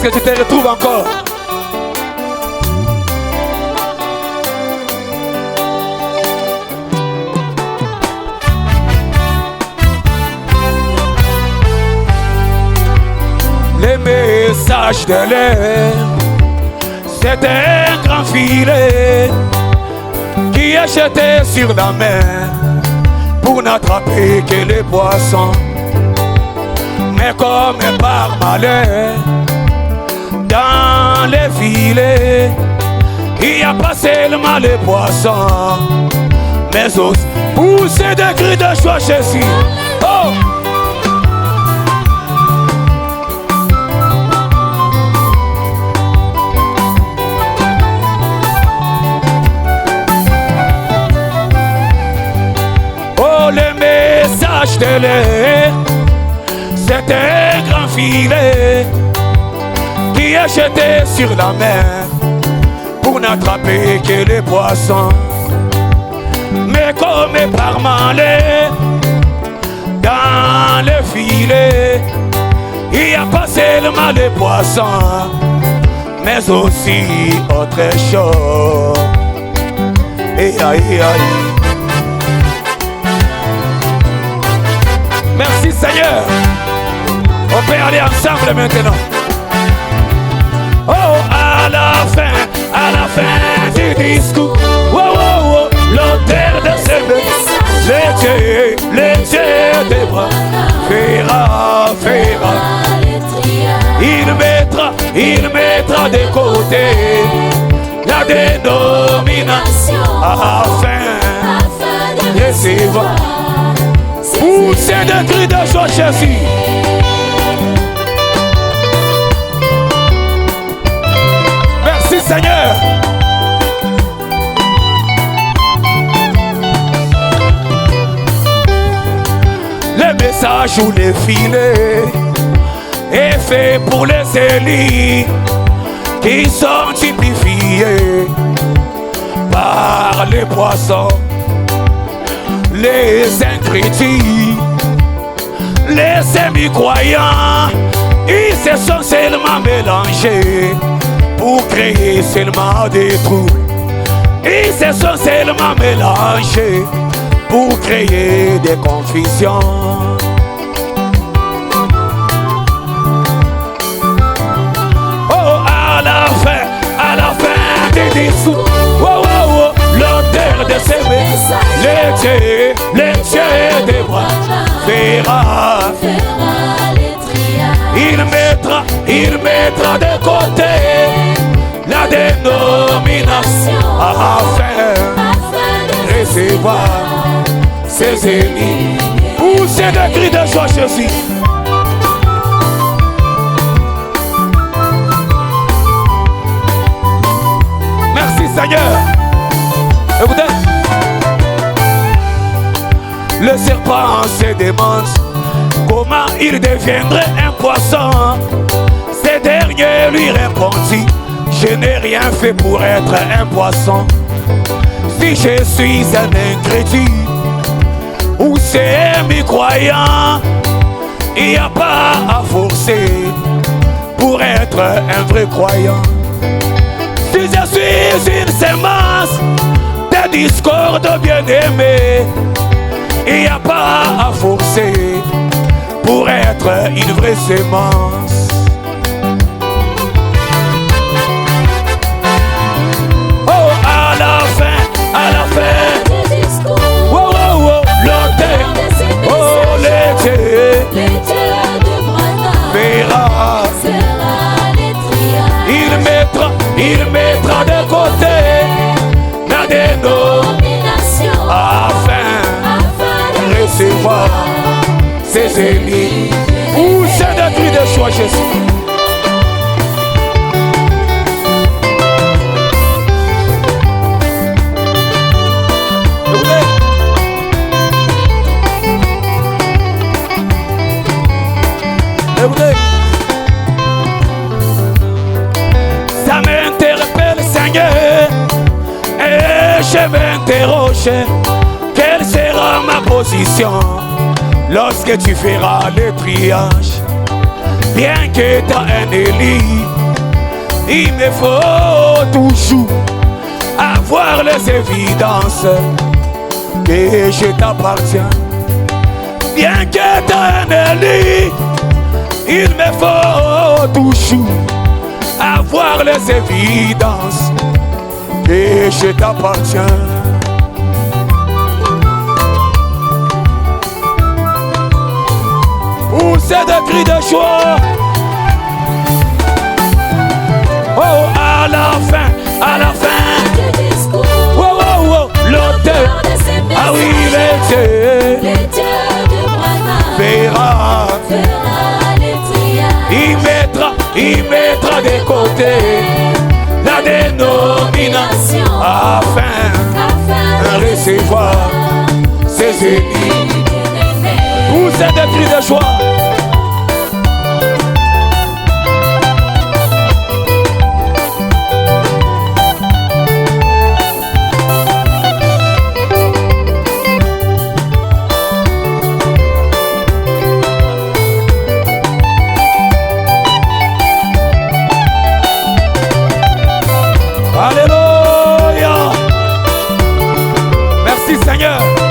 Est-ce que tu te retrouves encore? Les messages de l'air, c'est un grand filet qui est jeté sur la mer pour n'attraper que les poissons. Mais comme par malheur, dans les filets, il n'y a pas seulement les poissons, mais aussi pousser des cris de joie Jésus. Oh! Oh, le message de l'air, c'est un grand filet qui est jeté sur la mer pour n'attraper que les poissons. Mais comme par malheur, dans le filet, il n'y a pas seulement les poissons, mais aussi autre chose. Et aïe aïe. Merci Seigneur. On peut aller ensemble maintenant. Oh, à la fin du discours, oh, oh, oh, l'auteur de ces messages, les dieux des bras, fera. Il mettra de côté la dénomination afin de recevoir. Poussez des cris de joie Jésus. Merci Seigneur. Le message ou les filets est fait pour les élus qui sont typifiés par les poissons, les incrédules, les semi-croyants. Ils se sont seulement mélangés pour créer seulement des troubles. Ils se sont seulement mélangés pour créer des confusions. Oh, à la fin des discours, oh, oh, oh, l'auteur de ces messages, les dieux des bras, fera. Il mettra de côté la dénomination afin de recevoir ses ennemis. Poussez des cris de joie Jésus. Merci Seigneur. Écoutez, le serpent se demande comment il deviendrait un poisson. Ce dernier lui répondit, je n'ai rien fait pour être un poisson. Si je suis un incrédule ou c'est un mécroyant, il n'y a pas à forcer pour être un vrai croyant. Si je suis une sémence de discorde bien-aimé, il n'y a pas à forcer pour être une vraie sémence. Oh, à la fin oh, oh, oh, l'auteur, oh, les dieux verra. Il mettra de côté la dénomination afin de recevoir ses ennemis. Poussez des cris de joie Jésus. Ça m'interpelle Seigneur, et je m'interroge, quelle sera ma position lorsque tu feras le triage? Bien qu'étant un Élie, il me faut toujours avoir les évidences que je t'appartiens. Bien qu'étant un Élie, il me faut toujours avoir les évidences que je t'appartiens. Poussez des cris de joie. Oh, à la fin, à la fin. Oh, oh, oh, l'auteur. Ah oui, le Dieu de Branham verra il mettra de côté la dénomination afin de recevoir ses ennemis. Vous êtes des cris de joie. Alléluia. Merci Seigneur.